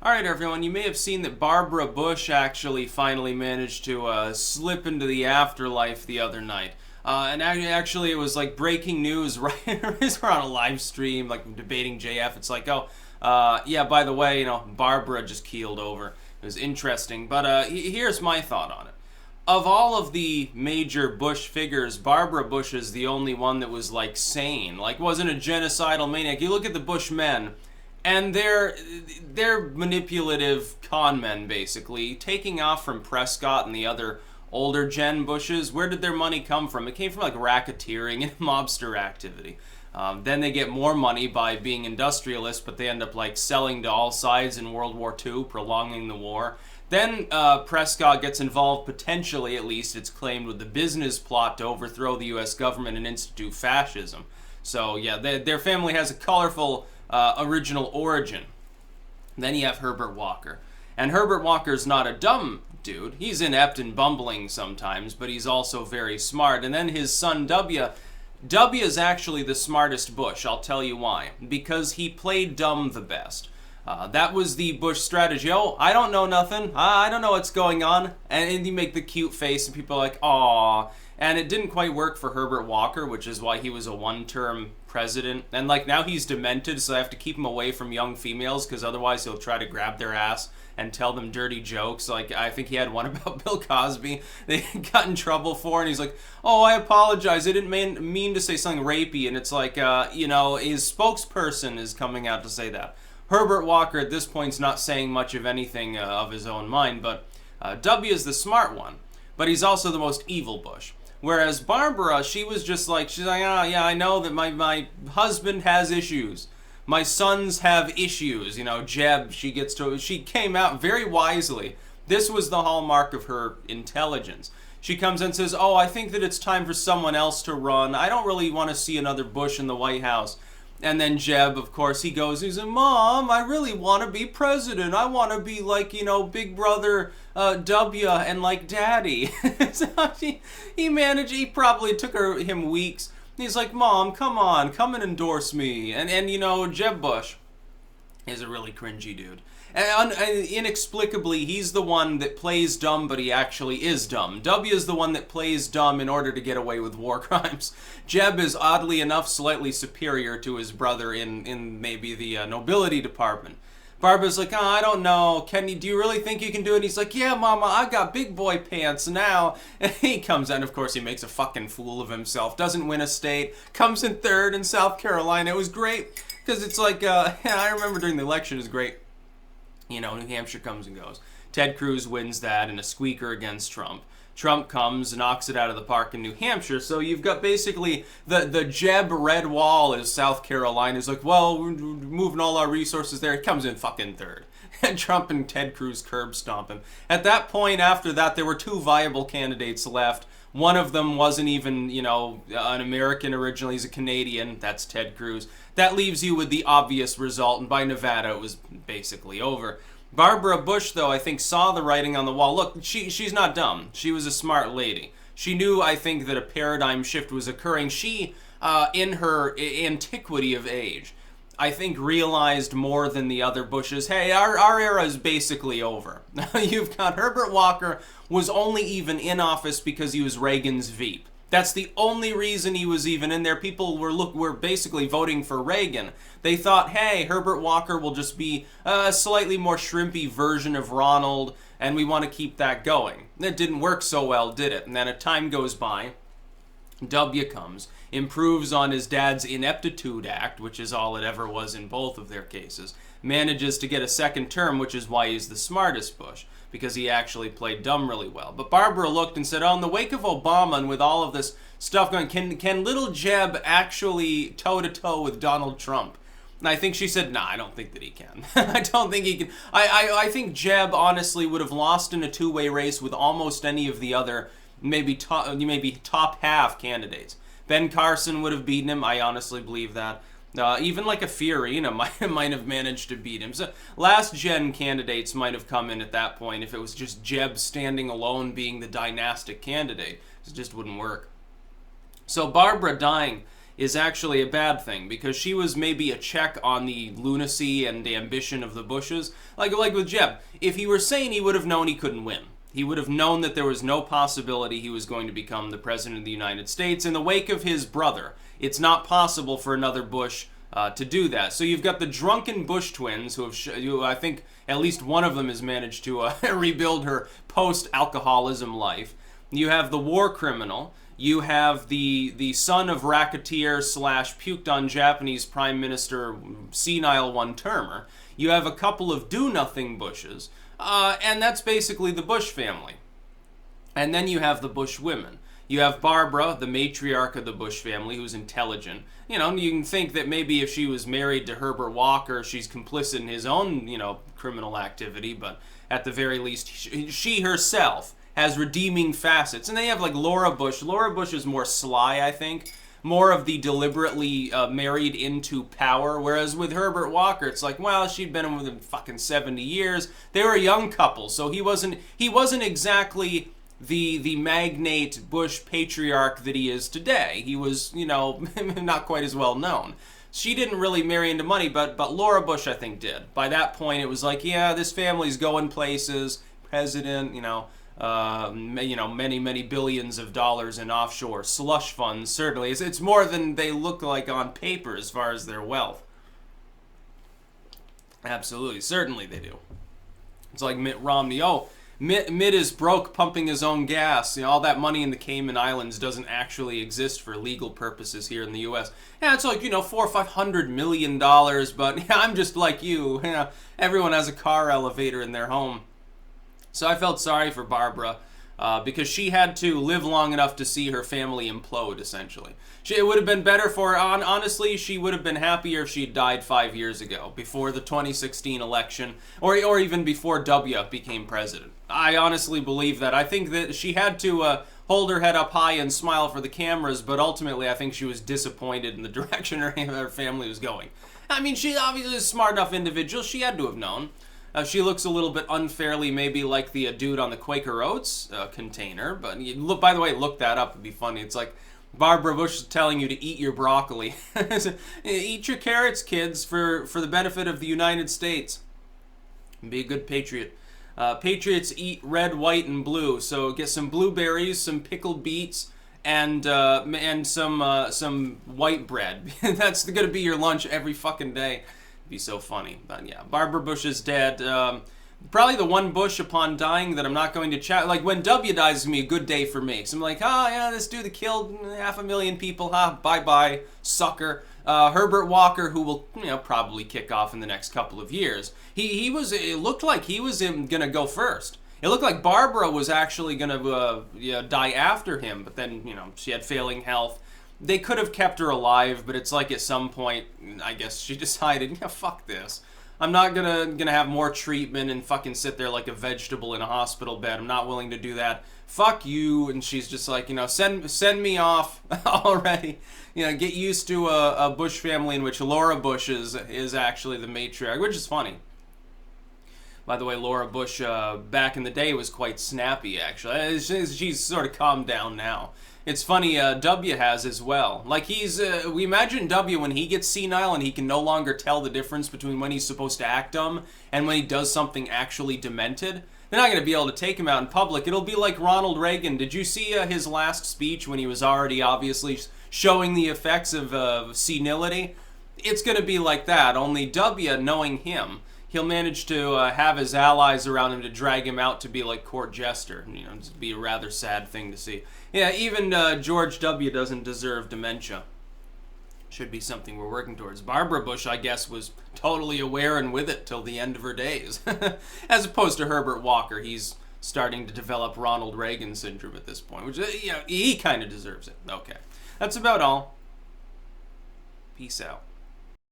Alright everyone, you may have seen that Barbara Bush actually finally managed to slip into the afterlife the other night. And actually it was like breaking news right as we're on a live stream, like debating JF. It's like, yeah, by the way, Barbara just keeled over. It was interesting. But here's my thought on it. Of all of the major Bush figures, Barbara Bush is the only one that was like sane, like wasn't a genocidal maniac. You look at the Bush men, and they're manipulative con men, basically, taking off from Prescott and the other older gen Bushes. Where did their money come from? It came from like racketeering and mobster activity. Then they get more money by being industrialists, but they end up like selling to all sides in World War II, prolonging the war. Then Prescott gets involved, potentially at least, it's claimed, with the business plot to overthrow the U.S. government and institute fascism. So yeah, their family has a colorful original origin. Then you have Herbert Walker. And Herbert Walker's not a dumb dude. He's inept and bumbling sometimes, but he's also very smart. And then his son W is actually the smartest Bush. I'll tell you why. Because he played dumb the best. That was the Bush strategy. Oh, I don't know nothing. I don't know what's going on. And you make the cute face and people are like, aww. And it didn't quite work for Herbert Walker, which is why he was a one-term president. And like now he's demented, so I have to keep him away from young females because otherwise he'll try to grab their ass and tell them dirty jokes. Like I think he had one about Bill Cosby they got in trouble for, and he's like, oh, I apologize, I didn't mean to say something rapey. And it's like, his spokesperson is coming out to say that. Herbert Walker at this point is not saying much of anything of his own mind, but W is the smart one, but he's also the most evil Bush. Whereas Barbara, she's like, oh, yeah, I know that my husband has issues. My sons have issues. Jeb, she came out very wisely. This was the hallmark of her intelligence. She comes and says, oh, I think that it's time for someone else to run. I don't really want to see another Bush in the White House. And then Jeb, of course, he's like, Mom, I really want to be president. I want to be like, Big Brother W and like Daddy. So he probably took him weeks. He's like, Mom, come on, come and endorse me. And Jeb Bush is a really cringy dude. And inexplicably, he's the one that plays dumb, but he actually is dumb. W is the one that plays dumb in order to get away with war crimes. Jeb is, oddly enough, slightly superior to his brother in maybe the nobility department. Barbara's like, oh, I don't know. Kenny, do you really think you can do it? And he's like, yeah, Mama, I got big boy pants now. And he comes out, of course, he makes a fucking fool of himself. Doesn't win a state. Comes in third in South Carolina. It was great. Because it's like, I remember during the election, it was great. New Hampshire comes and goes. Ted Cruz wins that in a squeaker against Trump. Trump comes, knocks it out of the park in New Hampshire. So you've got basically the Jeb red wall is South Carolina. Is like, well, we're moving all our resources there. It comes in fucking third. And Trump and Ted Cruz curb stomp him. At that point, after that, there were two viable candidates left. One of them wasn't even, an American originally. He's a Canadian. That's Ted Cruz. That leaves you with the obvious result, and by Nevada, it was basically over. Barbara Bush, though, I think saw the writing on the wall. Look, she's not dumb. She was a smart lady. She knew, I think, that a paradigm shift was occurring. She, in her antiquity of age, I think realized more than the other Bushes, hey, our era is basically over. You've got Herbert Walker was only even in office because he was Reagan's Veep. That's the only reason he was even in there. People were basically voting for Reagan. They thought, hey, Herbert Walker will just be a slightly more shrimpy version of Ronald, and we want to keep that going. It didn't work so well, did it? And then a time goes by. W comes, improves on his dad's ineptitude act, which is all it ever was in both of their cases, manages to get a second term, which is why he's the smartest Bush, because he actually played dumb really well. But Barbara looked and said, oh, in the wake of Obama and with all of this stuff going, can little Jeb actually toe-to-toe with Donald Trump? And I think she said, nah, I don't think that he can. I don't think he can. I think Jeb honestly would have lost in a two-way race with almost any of the other maybe top half candidates. Ben Carson would have beaten him. I honestly believe that. Even like a Fiorina might have managed to beat him. So last gen candidates might have come in at that point if it was just Jeb standing alone being the dynastic candidate. It just wouldn't work. So Barbara dying is actually a bad thing, because she was maybe a check on the lunacy and ambition of the Bushes. Like with Jeb, if he were sane, he would have known he couldn't win. He would have known that there was no possibility he was going to become the president of the United States in the wake of his brother. It's not possible for another Bush to do that. So you've got the drunken Bush twins, who I think at least one of them has managed to rebuild her post-alcoholism life. You have the war criminal. You have the son of racketeer slash puked on Japanese Prime Minister, senile one-termer. You have a couple of do-nothing Bushes. And that's basically the Bush family. And then you have the Bush women. You have Barbara, the matriarch of the Bush family, who's intelligent. You know, you can think that maybe if she was married to Herbert Walker, she's complicit in his own, criminal activity, but at the very least, she herself has redeeming facets. And then you have, like, Laura Bush. Laura Bush is more sly, I think. More of the deliberately married into power, whereas with Herbert Walker, it's like, well, she'd been with him fucking 70 years. They were a young couple, so he wasn't exactly the magnate Bush patriarch that he is today. He was, not quite as well known. She didn't really marry into money, but Laura Bush, I think, did. By that point, it was like, yeah, this family's going places. President, many billions of dollars in offshore slush funds. Certainly, it's more than they look like on paper as far as their wealth. Absolutely, certainly they do. It's like Mitt Romney. Oh, Mitt is broke pumping his own gas. All that money in the Cayman Islands doesn't actually exist for legal purposes here in the U.S. Yeah, it's like, $400 or $500 million, but I'm just like you. Everyone has a car elevator in their home. So I felt sorry for Barbara because she had to live long enough to see her family implode, essentially. It would have been better for her. Honestly, she would have been happier if she had died 5 years ago, before the 2016 election, or even before W became president. I honestly believe that. I think that she had to hold her head up high and smile for the cameras, but ultimately I think she was disappointed in the direction her family was going. I mean, she obviously is a smart enough individual. She had to have known. She looks a little bit unfairly, maybe like the dude on the Quaker Oats container. But by the way, look that up. It'd be funny. It's like Barbara Bush is telling you to eat your broccoli. Eat your carrots, kids, for the benefit of the United States. Be a good patriot. Patriots eat red, white, and blue. So get some blueberries, some pickled beets, and some white bread. That's going to be your lunch every fucking day. Be so funny. But yeah, Barbara Bush is dead. Probably the one Bush upon dying that I'm not going to chat. Like, when W dies is going to be a good day for me. So I'm like, this dude that killed 500,000 people. Bye-bye, sucker. Herbert Walker, who will, probably kick off in the next couple of years. It looked like he was going to go first. It looked like Barbara was actually going to die after him, but then, she had failing health. They could have kept her alive, but it's like at some point, I guess she decided, fuck this. I'm not gonna have more treatment and fucking sit there like a vegetable in a hospital bed. I'm not willing to do that. Fuck you. And she's just like, send me off already. Get used to a Bush family in which Laura Bush is actually the matriarch, which is funny. By the way, Laura Bush back in the day was quite snappy, actually. She's sort of calmed down now. It's funny, W has as well. Like, we imagine W when he gets senile and he can no longer tell the difference between when he's supposed to act dumb and when he does something actually demented. They're not going to be able to take him out in public. It'll be like Ronald Reagan. Did you see his last speech when he was already obviously showing the effects of senility? It's going to be like that, only W, knowing him, he'll manage to have his allies around him to drag him out to be like court jester. It'd be a rather sad thing to see. Yeah, even George W. doesn't deserve dementia. Should be something we're working towards. Barbara Bush, I guess, was totally aware and with it till the end of her days. As opposed to Herbert Walker, he's starting to develop Ronald Reagan syndrome at this point, which, he kind of deserves it. Okay, that's about all. Peace out.